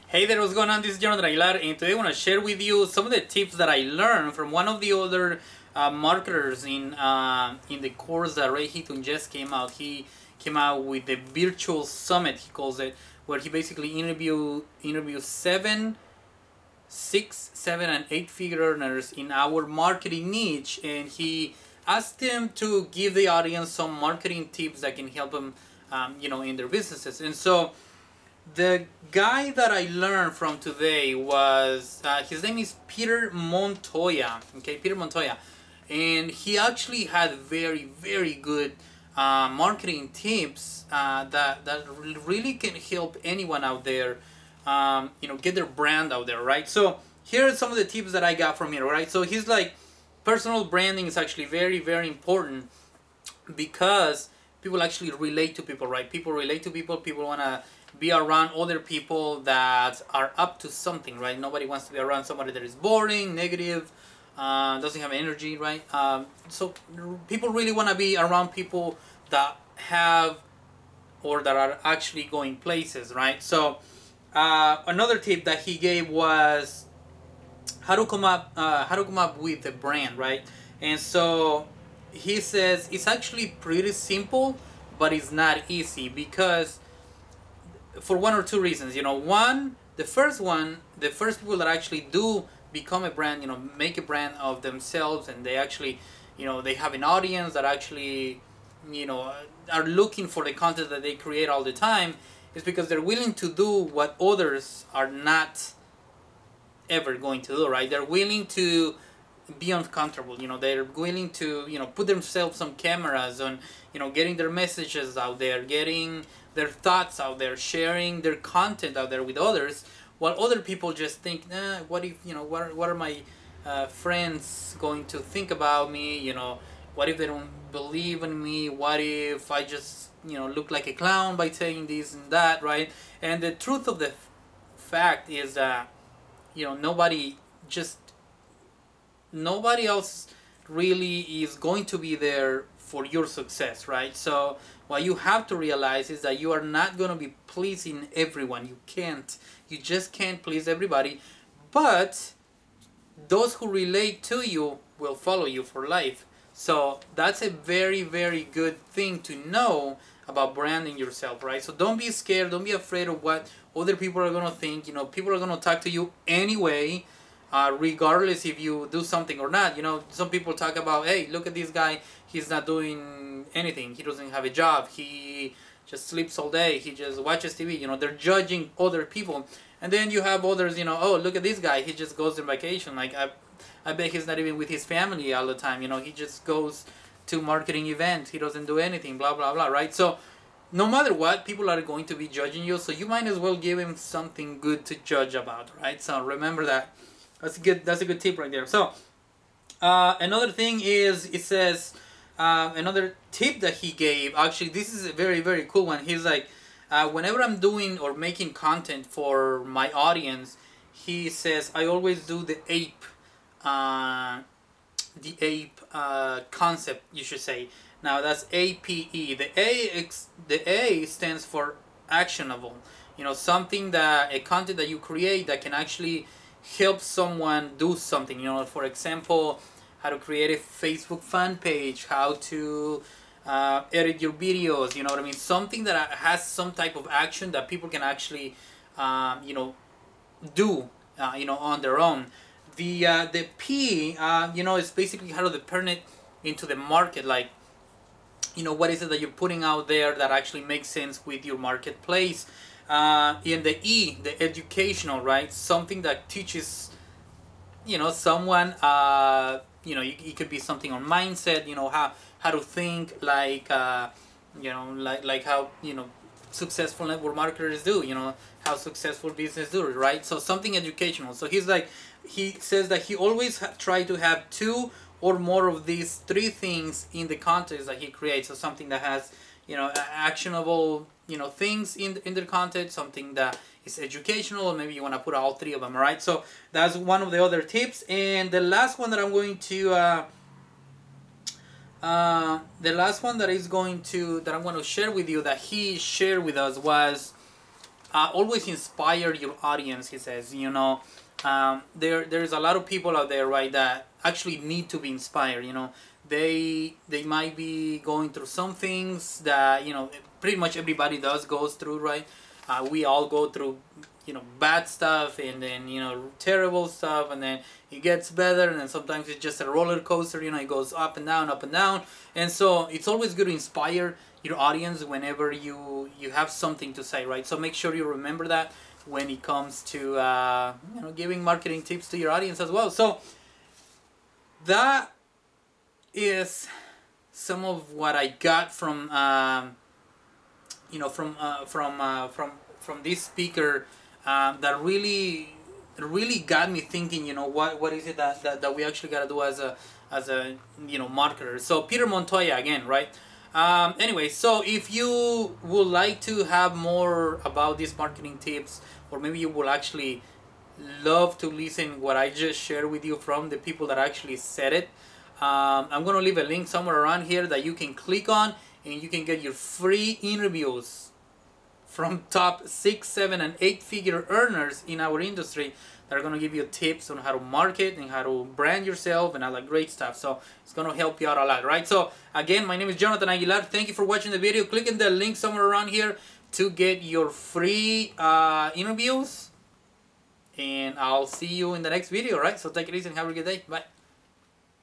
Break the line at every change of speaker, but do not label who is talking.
Hey there, what's going on? This is Jonathan Aguilar, and today I want to share with you some of the tips that I learned from one of the other marketers in the course that Ray Heaton just came out. He came out with the virtual summit, he calls it, where he basically interview seven, six, seven, and eight figure earners in our marketing niche, and he asked them to give the audience some marketing tips that can help them, in their businesses. And so the guy that I learned from today was his name is Peter Montoya. Okay, Peter Montoya, and he actually had very good marketing tips that really can help anyone out there. Get their brand out there, right? So here are some of the tips that I got from here, right? So he's like, personal branding is actually very important because people actually relate to people, right? People relate to people. People want to be around other people that are up to something, right? Nobody wants to be around somebody that is boring, negative, doesn't have energy, right? So people really want to be around people that have or that are actually going places, right? So another tip that he gave was how to come up with a brand, right? And so he says it's actually pretty simple, but it's not easy because for one or two reasons. The first people that actually do become a brand, make a brand of themselves, and they actually, they have an audience that actually, are looking for the content that they create all the time, is because they're willing to do what others are not ever going to do, right? They're willing to be uncomfortable. They're willing to, put themselves on cameras, on, getting their messages out there, getting their thoughts out there, sharing their content out there with others, while other people just think, what if, what are my friends going to think about me? What if they don't believe in me? What if I just, look like a clown by saying this and that, right? And the truth of the fact is that, just nobody else really is going to be there for your success, right? So what you have to realize is that you are not going to be pleasing everyone. You just can't please everybody, but those who relate to you will follow you for life. So that's a very good thing to know about branding yourself, right? So don't be scared, don't be afraid of what other people are going to think. People are going to talk to you anyway, regardless if you do something or not. Some people talk about, hey, look at this guy, he's not doing anything, he doesn't have a job, he just sleeps all day, he just watches TV. They're judging other people. And then you have others, oh, look at this guy, he just goes on vacation. Like, I bet he's not even with his family all the time. He just goes to marketing events, he doesn't do anything, blah blah blah, right? So no matter what, people are going to be judging you, so you might as well give him something good to judge about, right? So remember that. That's a good tip right there. So another thing is, it says, another tip that he gave, actually this is a very cool one. He's like, whenever I'm doing or making content for my audience, he says I always do the ape concept, you should say. Now that's APE. The A stands for actionable. Something, that a content that you create that can actually help someone do something. For example, how to create a Facebook fan page, how to edit your videos. You know what I mean? Something that has some type of action that people can actually, do, on their own. The P, is basically how to turn it into the market. Like, what is it that you're putting out there that actually makes sense with your marketplace. In the E, the educational, right? Something that teaches, someone, it could be something on mindset, how to think, like, like how, successful network marketers do, how successful business do, right? So something educational. So he says that he always try to have two or more of these three things in the content that he creates. So something that has, actionable, things in the content, something that is educational, or maybe you want to put all three of them, right? So that's one of the other tips. And the last one that I'm going to share with you, that he shared with us, was always inspire your audience. He says, there's a lot of people out there, right, that actually need to be inspired. They might be going through some things that pretty much everybody goes through, right? We all go through bad stuff, and then terrible stuff, and then it gets better, and then sometimes it's just a roller coaster. It goes up and down, up and down. And so it's always good to inspire your audience whenever you have something to say, right? So make sure you remember that when it comes to giving marketing tips to your audience as well. So that is some of what I got from from this speaker, that really got me thinking. What is it that we actually got to do as a marketer. So Peter Montoya again, right? Anyway, so if you would like to have more about these marketing tips, or maybe you will actually love to listen what I just shared with you from the people that actually said it, I'm going to leave a link somewhere around here that you can click on, and you can get your free interviews from top 6, 7, and 8 figure earners in our industry that are going to give you tips on how to market and how to brand yourself and all that great stuff. So it's going to help you out a lot, right? So again, my name is Jonathan Aguilar. Thank you for watching the video. Click in the link somewhere around here to get your free interviews, and I'll see you in the next video, right? So take it easy and have a good day. Bye.